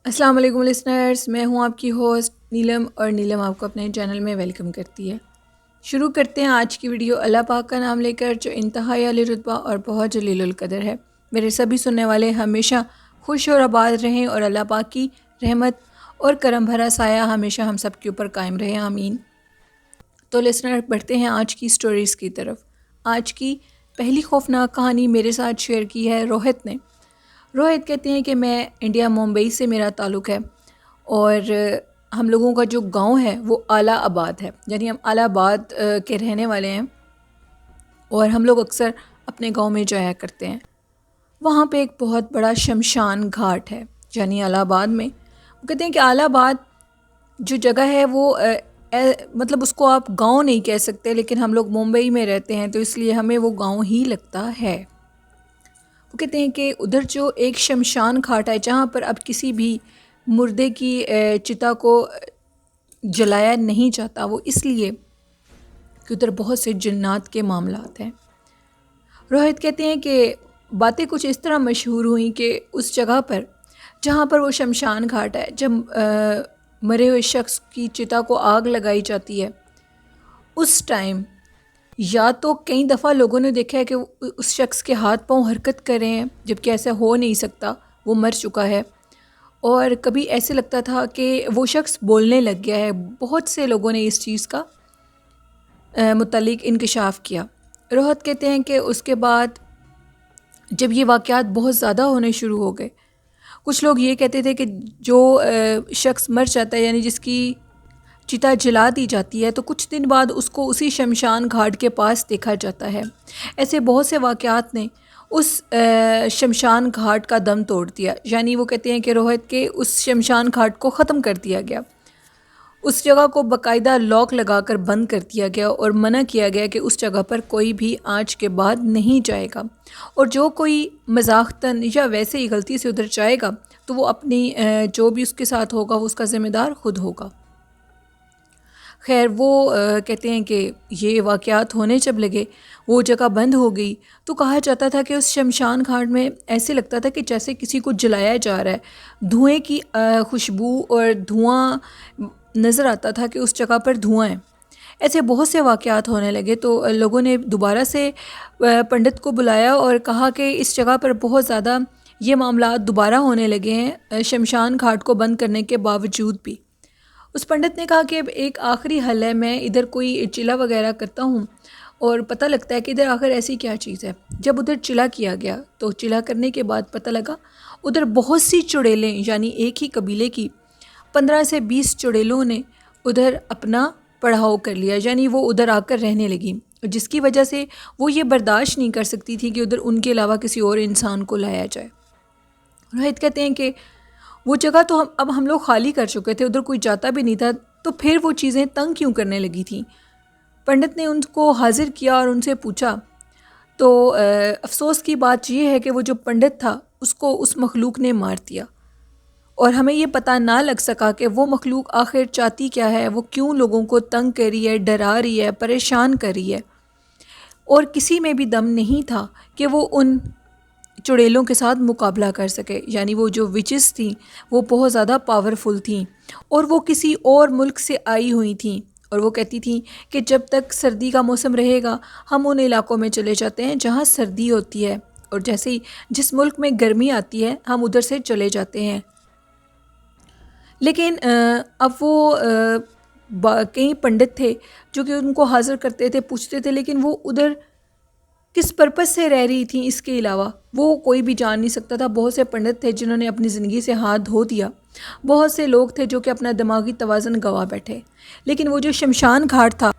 السلام علیکم لسنرز، میں ہوں آپ کی ہوسٹ نیلم، اور نیلم آپ کو اپنے چینل میں ویلکم کرتی ہے۔ شروع کرتے ہیں آج کی ویڈیو اللہ پاک کا نام لے کر، جو انتہائی عالی رتبہ اور بہت جلیل القدر ہے۔ میرے سبھی سننے والے ہمیشہ خوش اور آباد رہیں، اور اللہ پاک کی رحمت اور کرم بھرا سایہ ہمیشہ ہم سب کے اوپر قائم رہے، آمین۔ تو لسنر، بڑھتے ہیں آج کی سٹوریز کی طرف۔ آج کی پہلی خوفناک کہانی میرے ساتھ شیئر کی ہے روہت نے۔ روہت کہتے ہیں کہ میں انڈیا ممبئی سے میرا تعلق ہے، اور ہم لوگوں کا جو گاؤں ہے وہ اعلیٰ آباد ہے، یعنی ہم اعلیٰ آباد کے رہنے والے ہیں، اور ہم لوگ اکثر اپنے گاؤں میں جایا کرتے ہیں۔ وہاں پہ ایک بہت بڑا شمشان گھاٹ ہے، یعنی اعلیٰ آباد میں۔ وہ کہتے ہیں کہ اعلیٰ آباد جو جگہ ہے وہ مطلب اس کو آپ گاؤں نہیں کہہ سکتے، لیکن ہم لوگ ممبئی میں رہتے ہیں تو اس لیے ہمیں وہ گاؤں ہی لگتا ہے۔ وہ کہتے ہیں کہ ادھر جو ایک شمشان گھاٹ ہے، جہاں پر اب کسی بھی مردے کی چتا کو جلایا نہیں جاتا، وہ اس لیے کہ ادھر بہت سے جنات کے معاملات ہیں۔ روہت کہتے ہیں کہ باتیں کچھ اس طرح مشہور ہوئیں کہ اس جگہ پر جہاں پر وہ شمشان گھاٹ ہے، جب مرے ہوئے شخص کی چتا کو آگ لگائی جاتی ہے، اس ٹائم یا تو کئی دفعہ لوگوں نے دیکھا ہے کہ اس شخص کے ہاتھ پاؤں حرکت کر رہے ہیں، جبکہ ایسا ہو نہیں سکتا، وہ مر چکا ہے۔ اور کبھی ایسے لگتا تھا کہ وہ شخص بولنے لگ گیا ہے۔ بہت سے لوگوں نے اس چیز کا متعلق انکشاف کیا۔ روہت کہتے ہیں کہ اس کے بعد جب یہ واقعات بہت زیادہ ہونے شروع ہو گئے، کچھ لوگ یہ کہتے تھے کہ جو شخص مر جاتا ہے، یعنی جس کی چتا جلا دی جاتی ہے، تو کچھ دن بعد اس کو اسی شمشان گھاٹ کے پاس دیکھا جاتا ہے۔ ایسے بہت سے واقعات نے اس شمشان گھاٹ کا دم توڑ دیا، یعنی وہ کہتے ہیں کہ روہت کے اس شمشان گھاٹ کو ختم کر دیا گیا۔ اس جگہ کو باقاعدہ لاک لگا کر بند کر دیا گیا، اور منع کیا گیا کہ اس جگہ پر کوئی بھی آج کے بعد نہیں جائے گا، اور جو کوئی مزاحتاً یا ویسے ہی غلطی سے ادھر جائے گا تو وہ اپنی جو بھی اس کے ساتھ ہوگا وہ اس کا ذمہ دار خود ہوگا۔ خیر، وہ کہتے ہیں کہ یہ واقعات ہونے جب لگے، وہ جگہ بند ہو گئی، تو کہا جاتا تھا کہ اس شمشان گھاٹ میں ایسے لگتا تھا کہ جیسے کسی کو جلایا جا رہا ہے۔ دھوئیں کی خوشبو اور دھواں نظر آتا تھا کہ اس جگہ پر دھواں ہے۔ ایسے بہت سے واقعات ہونے لگے، تو لوگوں نے دوبارہ سے پنڈت کو بلایا اور کہا کہ اس جگہ پر بہت زیادہ یہ معاملات دوبارہ ہونے لگے ہیں، شمشان گھاٹ کو بند کرنے کے باوجود بھی۔ اس پنڈت نے کہا کہ ایک آخری حل ہے، میں ادھر کوئی چلا وغیرہ کرتا ہوں اور پتہ لگتا ہے کہ ادھر آخر ایسی کیا چیز ہے۔ جب ادھر چلا کیا گیا تو چلا کرنے کے بعد پتہ لگا ادھر بہت سی چڑیلیں، یعنی ایک ہی قبیلے کی 15 سے 20 چڑیلوں نے ادھر اپنا پڑاؤ کر لیا، یعنی وہ ادھر آ کر رہنے لگیں، جس کی وجہ سے وہ یہ برداشت نہیں کر سکتی تھی کہ ادھر ان کے علاوہ کسی اور انسان کو لایا جائے۔ روہت کہتے ہیں کہ وہ جگہ تو اب ہم لوگ خالی کر چکے تھے، ادھر کوئی جاتا بھی نہیں تھا، تو پھر وہ چیزیں تنگ کیوں کرنے لگی تھیں۔ پنڈت نے ان کو حاضر کیا اور ان سے پوچھا، تو افسوس کی بات یہ ہے کہ وہ جو پنڈت تھا اس کو اس مخلوق نے مار دیا، اور ہمیں یہ پتہ نہ لگ سکا کہ وہ مخلوق آخر چاہتی کیا ہے، وہ کیوں لوگوں کو تنگ کر رہی ہے، ڈرا رہی ہے، پریشان کر رہی ہے۔ اور کسی میں بھی دم نہیں تھا کہ وہ ان چڑیلوں کے ساتھ مقابلہ کر سکے، یعنی وہ جو وچز تھیں وہ بہت زیادہ پاورفل تھیں، اور وہ کسی اور ملک سے آئی ہوئی تھیں، اور وہ کہتی تھیں کہ جب تک سردی کا موسم رہے گا ہم ان علاقوں میں چلے جاتے ہیں جہاں سردی ہوتی ہے، اور جیسے ہی جس ملک میں گرمی آتی ہے ہم ادھر سے چلے جاتے ہیں۔ لیکن اب وہ کئی پنڈت تھے جو کہ ان کو حاضر کرتے تھے، پوچھتے تھے، لیکن وہ ادھر کس پرپس سے رہ رہی تھیں اس کے علاوہ وہ کوئی بھی جان نہیں سکتا تھا۔ بہت سے پنڈت تھے جنہوں نے اپنی زندگی سے ہاتھ دھو دیا، بہت سے لوگ تھے جو کہ اپنا دماغی توازن گوا بیٹھے، لیکن وہ جو شمشان گھاٹ تھا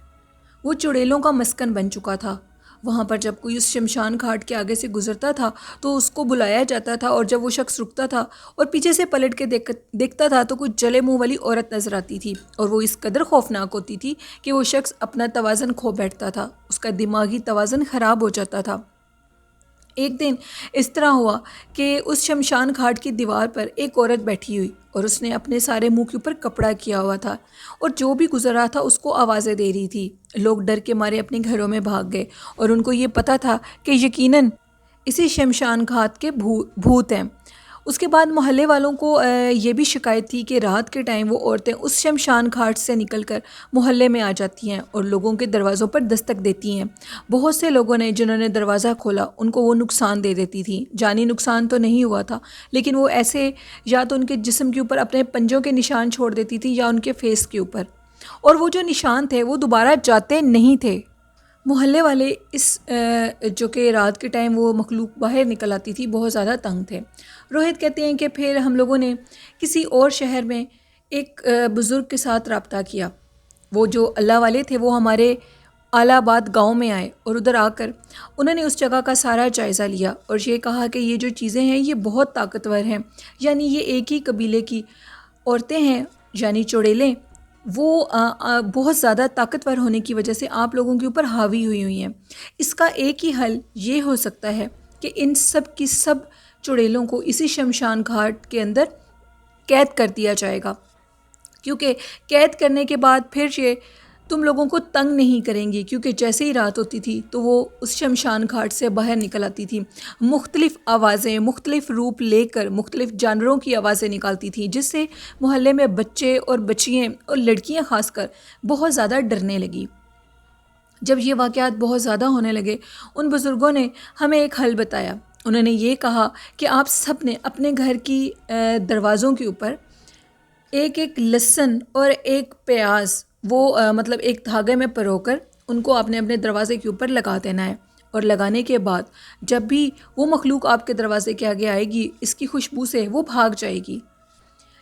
وہ چڑیلوں کا مسکن بن چکا تھا۔ وہاں پر جب کوئی اس شمشان گھاٹ کے آگے سے گزرتا تھا تو اس کو بلایا جاتا تھا، اور جب وہ شخص رکتا تھا اور پیچھے سے پلٹ کے دیکھتا تھا تو کچھ جلے منہ والی عورت نظر آتی تھی، اور وہ اس قدر خوفناک ہوتی تھی کہ وہ شخص اپنا توازن کھو بیٹھتا تھا، اس کا دماغی توازن خراب ہو جاتا تھا۔ ایک دن اس طرح ہوا کہ اس شمشان گھاٹ کی دیوار پر ایک عورت بیٹھی ہوئی، اور اس نے اپنے سارے منہ کے اوپر کپڑا کیا ہوا تھا، اور جو بھی گزر رہا تھا اس کو آوازیں دے رہی تھی۔ لوگ ڈر کے مارے اپنے گھروں میں بھاگ گئے، اور ان کو یہ پتہ تھا کہ یقیناً اسی شمشان گھاٹ کے بھوت ہیں۔ اس کے بعد محلے والوں کو یہ بھی شکایت تھی کہ رات کے ٹائم وہ عورتیں اس شمشان گھاٹ سے نکل کر محلے میں آ جاتی ہیں اور لوگوں کے دروازوں پر دستک دیتی ہیں۔ بہت سے لوگوں نے جنہوں نے دروازہ کھولا ان کو وہ نقصان دے دیتی تھی۔ جانی نقصان تو نہیں ہوا تھا، لیکن وہ ایسے یا تو ان کے جسم کے اوپر اپنے پنجوں کے نشان چھوڑ دیتی تھی یا ان کے فیس کے اوپر، اور وہ جو نشان تھے وہ دوبارہ جاتے نہیں تھے۔ محلے والے اس جو کہ رات کے ٹائم وہ مخلوق باہر نکل آتی تھی بہت زیادہ تنگ تھے۔ روہت کہتے ہیں کہ پھر ہم لوگوں نے کسی اور شہر میں ایک بزرگ کے ساتھ رابطہ کیا۔ وہ جو اللہ والے تھے وہ ہمارے آلہ آباد گاؤں میں آئے اور ادھر آ کر انہوں نے اس جگہ کا سارا جائزہ لیا اور یہ کہا کہ یہ جو چیزیں ہیں یہ بہت طاقتور ہیں، یعنی یہ ایک ہی قبیلے کی عورتیں ہیں یعنی چڑیلیں، وہ بہت زیادہ طاقتور ہونے کی وجہ سے آپ لوگوں کے اوپر حاوی ہوئی ہیں۔ اس کا ایک ہی حل یہ ہو سکتا ہے کہ ان سب کی سب چڑیلوں کو اسی شمشان گھاٹ کے اندر قید کر دیا جائے گا، کیونکہ قید کرنے کے بعد پھر یہ تم لوگوں کو تنگ نہیں کریں گی، کیونکہ جیسے ہی رات ہوتی تھی تو وہ اس شمشان گھاٹ سے باہر نکل آتی تھی، مختلف آوازیں مختلف روپ لے کر مختلف جانوروں کی آوازیں نکالتی تھیں، جس سے محلے میں بچے اور بچیاں اور لڑکیاں خاص کر بہت زیادہ ڈرنے لگی۔ جب یہ واقعات بہت زیادہ ہونے لگے ان بزرگوں نے ہمیں ایک حل بتایا۔ انہوں نے یہ کہا کہ آپ سب نے اپنے گھر کی دروازوں کے اوپر ایک ایک لہسن اور ایک پیاز وہ مطلب ایک دھاگے میں پرو کر ان کو آپ نے اپنے دروازے کے اوپر لگا دینا ہے، اور لگانے کے بعد جب بھی وہ مخلوق آپ کے دروازے کے آگے آئے گی اس کی خوشبو سے وہ بھاگ جائے گی۔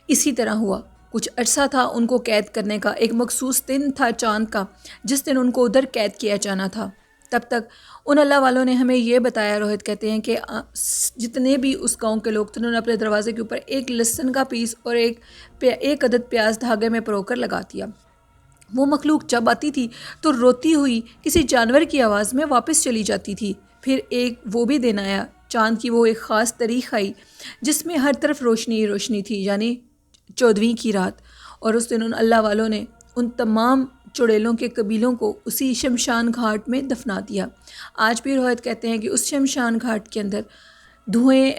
اسی طرح ہوا۔ کچھ عرصہ تھا ان کو قید کرنے کا، ایک مخصوص دن تھا چاند کا جس دن ان کو ادھر قید کیا جانا تھا۔ تب تک ان اللہ والوں نے ہمیں یہ بتایا، روہت کہتے ہیں کہ جتنے بھی اس گاؤں کے لوگ تھے انہوں نے اپنے دروازے کے اوپر ایک لہسن کا پیس اور ایک عدد پیاز دھاگے میں پرو کر لگا دیا۔ وہ مخلوق جب آتی تھی تو روتی ہوئی کسی جانور کی آواز میں واپس چلی جاتی تھی۔ پھر ایک وہ بھی دن آیا، چاند کی وہ ایک خاص تاریخ آئی جس میں ہر طرف روشنی ہی روشنی تھی، یعنی 14ویں کی رات، اور اس دن ان اللہ والوں نے ان تمام چڑیلوں کے قبیلوں کو اسی شمشان گھاٹ میں دفنا دیا۔ آج بھی روہت کہتے ہیں کہ اس شمشان گھاٹ کے اندر دھوئیں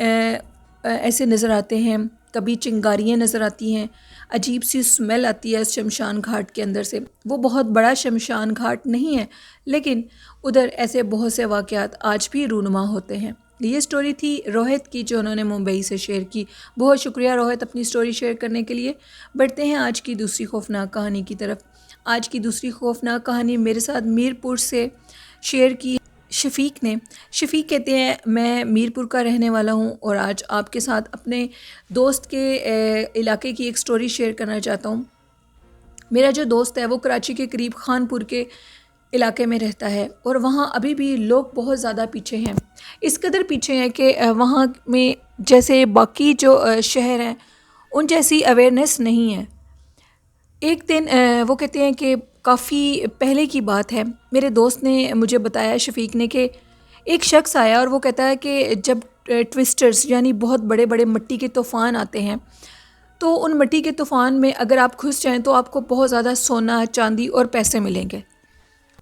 ایسے نظر آتے ہیں، کبھی چنگاریاں نظر آتی ہیں، عجیب سی سمیل آتی ہے اس شمشان گھاٹ کے اندر سے۔ وہ بہت بڑا شمشان گھاٹ نہیں ہے، لیکن ادھر ایسے بہت سے واقعات آج بھی رونما ہوتے ہیں۔ یہ سٹوری تھی روہت کی جو انہوں نے ممبئی سے شیئر کی۔ بہت شکریہ روہت اپنی سٹوری شیئر کرنے کے لیے۔ بڑھتے ہیں آج کی دوسری خوفناک کہانی کی طرف۔ آج کی دوسری خوفناک کہانی میرے ساتھ میرپور سے شیئر کی شفیق نے۔ شفیق کہتے ہیں میں میرپور کا رہنے والا ہوں اور آج آپ کے ساتھ اپنے دوست کے علاقے کی ایک سٹوری شیئر کرنا چاہتا ہوں۔ میرا جو دوست ہے وہ کراچی کے قریب خانپور کے علاقے میں رہتا ہے، اور وہاں ابھی بھی لوگ بہت زیادہ پیچھے ہیں، اس قدر پیچھے ہیں کہ وہاں میں جیسے باقی جو شہر ہیں ان جیسی اویئرنیس نہیں ہے۔ ایک دن وہ کہتے ہیں کہ کافی پہلے کی بات ہے، میرے دوست نے مجھے بتایا شفیق نے کہ ایک شخص آیا اور وہ کہتا ہے کہ جب ٹوسٹرز یعنی بہت بڑے بڑے مٹی کے طوفان آتے ہیں تو ان مٹی کے طوفان میں اگر آپ گھس جائیں تو آپ کو بہت زیادہ سونا، چاندی اور پیسے ملیں گے۔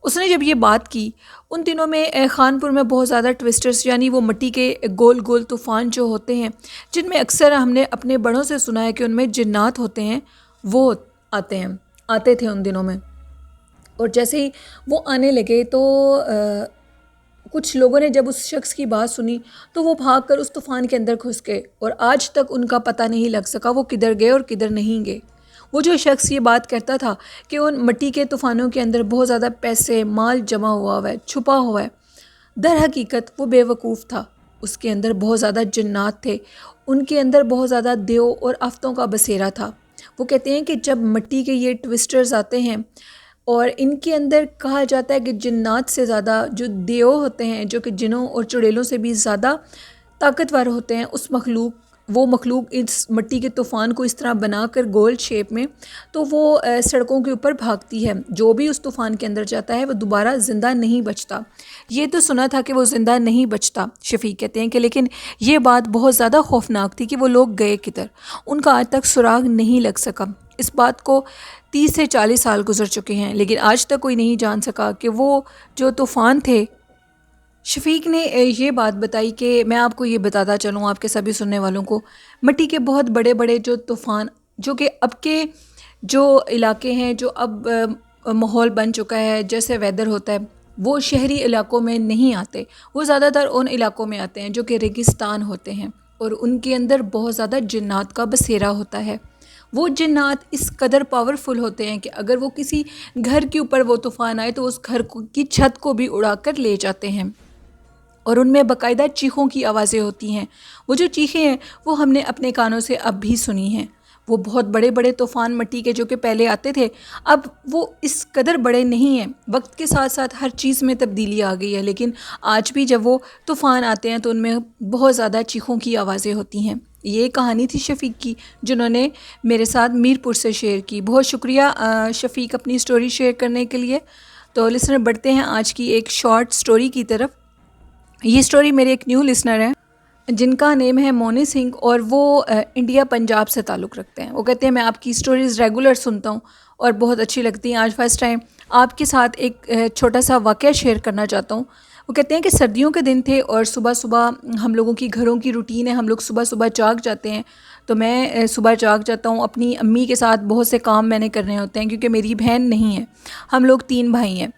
اس نے جب یہ بات کی، ان دنوں میں خانپور میں بہت زیادہ ٹوسٹرز یعنی وہ مٹی کے گول گول طوفان جو ہوتے ہیں جن میں اکثر ہم نے اپنے بڑوں سے سنا ہے کہ ان میں جنات ہوتے ہیں، وہ آتے تھے ان دنوں میں۔ اور جیسے ہی وہ آنے لگے تو کچھ لوگوں نے جب اس شخص کی بات سنی تو وہ بھاگ کر اس طوفان کے اندر گھس گئے، اور آج تک ان کا پتہ نہیں لگ سکا وہ کدھر گئے اور کدھر نہیں گئے۔ وہ جو شخص یہ بات کرتا تھا کہ ان مٹی کے طوفانوں کے اندر بہت زیادہ پیسے، مال جمع ہوا ہے، چھپا ہوا ہے، در حقیقت وہ بے وقوف تھا۔ اس کے اندر بہت زیادہ جنات تھے، ان کے اندر بہت زیادہ دیو اور آفتوں کا بسیرا تھا۔ وہ کہتے ہیں کہ جب مٹی کے یہ ٹوسٹرز آتے ہیں اور ان کے اندر کہا جاتا ہے کہ جنات سے زیادہ جو دیو ہوتے ہیں، جو کہ جنوں اور چڑیلوں سے بھی زیادہ طاقتور ہوتے ہیں، وہ مخلوق اس مٹی کے طوفان کو اس طرح بنا کر گول شیپ میں تو وہ سڑکوں کے اوپر بھاگتی ہے۔ جو بھی اس طوفان کے اندر جاتا ہے وہ دوبارہ زندہ نہیں بچتا۔ یہ تو سنا تھا کہ وہ زندہ نہیں بچتا، شفیق کہتے ہیں کہ لیکن یہ بات بہت زیادہ خوفناک تھی کہ وہ لوگ گئے کدھر، ان کا آج تک سراغ نہیں لگ سکا۔ اس بات کو 30 سے 40 سال گزر چکے ہیں، لیکن آج تک کوئی نہیں جان سکا کہ وہ جو طوفان تھے شفیق نے یہ بات بتائی کہ میں آپ کو یہ بتاتا چلوں آپ کے سبھی سننے والوں کو، مٹی کے بہت بڑے بڑے جو طوفان جو کہ اب کے جو علاقے ہیں، جو اب ماحول بن چکا ہے، جیسے ویدر ہوتا ہے، وہ شہری علاقوں میں نہیں آتے، وہ زیادہ تر ان علاقوں میں آتے ہیں جو کہ ریگستان ہوتے ہیں، اور ان کے اندر بہت زیادہ جنات کا بسیرا ہوتا ہے۔ وہ جنات اس قدر پاورفل ہوتے ہیں کہ اگر وہ کسی گھر کے اوپر وہ طوفان آئے تو اس گھر کی چھت کو بھی اڑا کر لے جاتے ہیں، اور ان میں باقاعدہ چیخوں کی آوازیں ہوتی ہیں۔ وہ جو چیخیں ہیں وہ ہم نے اپنے کانوں سے اب بھی سنی ہیں۔ وہ بہت بڑے بڑے طوفان مٹی کے جو کہ پہلے آتے تھے، اب وہ اس قدر بڑے نہیں ہیں۔ وقت کے ساتھ ساتھ ہر چیز میں تبدیلی آ گئی ہے، لیکن آج بھی جب وہ طوفان آتے ہیں تو ان میں بہت زیادہ چیخوں کی آوازیں ہوتی ہیں۔ یہ کہانی تھی شفیق کی، جنہوں نے میرے ساتھ میرپور سے شیئر کی۔ بہت شکریہ شفیق اپنی سٹوری شیئر کرنے کے لیے۔ تو لسنر بڑھتے ہیں آج کی ایک شارٹ سٹوری کی طرف۔ یہ سٹوری میرے ایک نیو لسنر ہیں جن کا نیم ہے مونی سنگھ، اور وہ انڈیا پنجاب سے تعلق رکھتے ہیں۔ وہ کہتے ہیں میں آپ کی سٹوریز ریگولر سنتا ہوں اور بہت اچھی لگتی ہیں۔ آج فرسٹ ٹائم آپ کے ساتھ ایک چھوٹا سا واقعہ شیئر کرنا چاہتا ہوں۔ وہ کہتے ہیں کہ سردیوں کے دن تھے اور صبح صبح ہم لوگوں کی گھروں کی روٹین ہے، ہم لوگ صبح صبح جاگ جاتے ہیں۔ تو میں صبح جاگ جاتا ہوں، اپنی امی کے ساتھ بہت سے کام میں نے کرنے ہوتے ہیں کیونکہ میری بہن نہیں ہے، ہم لوگ 3 بھائی ہیں۔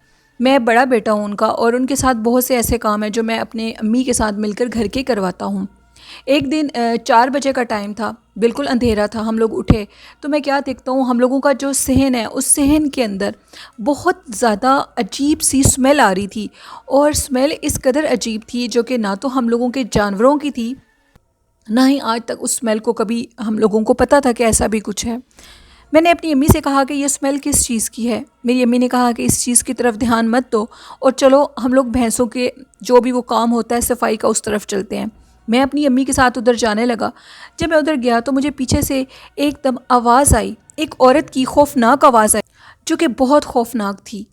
میں بڑا بیٹا ہوں ان کا، اور ان کے ساتھ بہت سے ایسے کام ہیں جو میں اپنے امی کے ساتھ مل کر گھر کے کرواتا ہوں۔ ایک دن 4 بجے کا ٹائم تھا، بالکل اندھیرا تھا، ہم لوگ اٹھے تو میں کیا دیکھتا ہوں، ہم لوگوں کا جو صحن ہے اس صحن کے اندر بہت زیادہ عجیب سی سمیل آ رہی تھی، اور سمیل اس قدر عجیب تھی جو کہ نہ تو ہم لوگوں کے جانوروں کی تھی، نہ ہی آج تک اس سمیل کو کبھی ہم لوگوں کو پتہ تھا کہ ایسا بھی کچھ ہے۔ میں نے اپنی امی سے کہا کہ یہ سمیل کس چیز کی ہے؟ میری امی نے کہا کہ اس چیز کی طرف دھیان مت دو، اور چلو ہم لوگ بھینسوں کے جو بھی وہ کام ہوتا ہے صفائی کا اس طرف چلتے ہیں۔ میں اپنی امی کے ساتھ ادھر جانے لگا۔ جب میں ادھر گیا تو مجھے پیچھے سے ایک دم آواز آئی، ایک عورت کی خوفناک آواز آئی جو کہ بہت خوفناک تھی،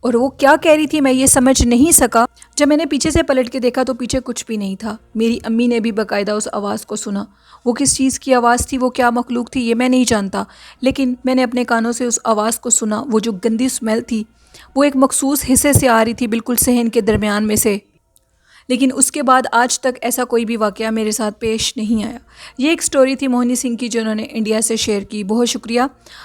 اور وہ کیا کہہ رہی تھی میں یہ سمجھ نہیں سکا۔ جب میں نے پیچھے سے پلٹ کے دیکھا تو پیچھے کچھ بھی نہیں تھا۔ میری امی نے بھی باقاعدہ اس آواز کو سنا۔ وہ کس چیز کی آواز تھی، وہ کیا مخلوق تھی، یہ میں نہیں جانتا، لیکن میں نے اپنے کانوں سے اس آواز کو سنا۔ وہ جو گندی سمیل تھی وہ ایک مخصوص حصے سے آ رہی تھی، بالکل صحن کے درمیان میں سے۔ لیکن اس کے بعد آج تک ایسا کوئی بھی واقعہ میرے ساتھ پیش نہیں آیا۔ یہ ایک سٹوری تھی مونی سنگھ کی، جنہوں نے انڈیا سے شیئر کی۔ بہت شکریہ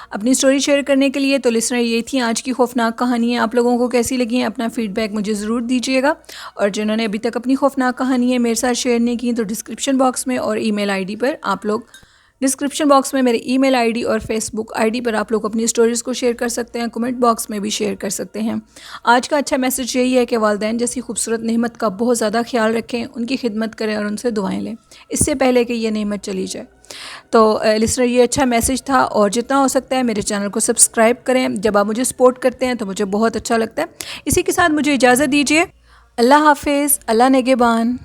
اپنی سٹوری شیئر کرنے کے لیے۔ تو لسنر یہ تھی آج کی خوفناک کہانی ہے، آپ لوگوں کو کیسی لگی ہیں اپنا فیڈ بیک مجھے ضرور دیجیے گا، اور جنہوں نے ابھی تک اپنی خوفناک کہانی ہے میرے ساتھ شیئر نہیں کی تو ڈسکرپشن باکس میں اور ای میل آئی ڈی پر آپ لوگ ڈسکرپشن باکس میں میرے ای میل آئی ڈی اور فیس بک آئی ڈی پر آپ لوگ اپنی سٹوریز کو شیئر کر سکتے ہیں، کمنٹ باکس میں بھی شیئر کر سکتے ہیں۔ آج کا اچھا میسج یہی ہے کہ والدین جیسی خوبصورت نعمت کا بہت زیادہ خیال رکھیں، ان کی خدمت کریں اور ان سے دعائیں لیں اس سے پہلے کہ یہ نعمت چلی جائے۔ تو لسنر یہ اچھا میسج تھا، اور جتنا ہو سکتا ہے میرے چینل کو سبسکرائب کریں۔ جب آپ مجھے سپورٹ کرتے ہیں تو مجھے بہت اچھا لگتا ہے۔ اسی کے ساتھ مجھے اجازت دیجیے، اللہ حافظ، اللہ نگہبان۔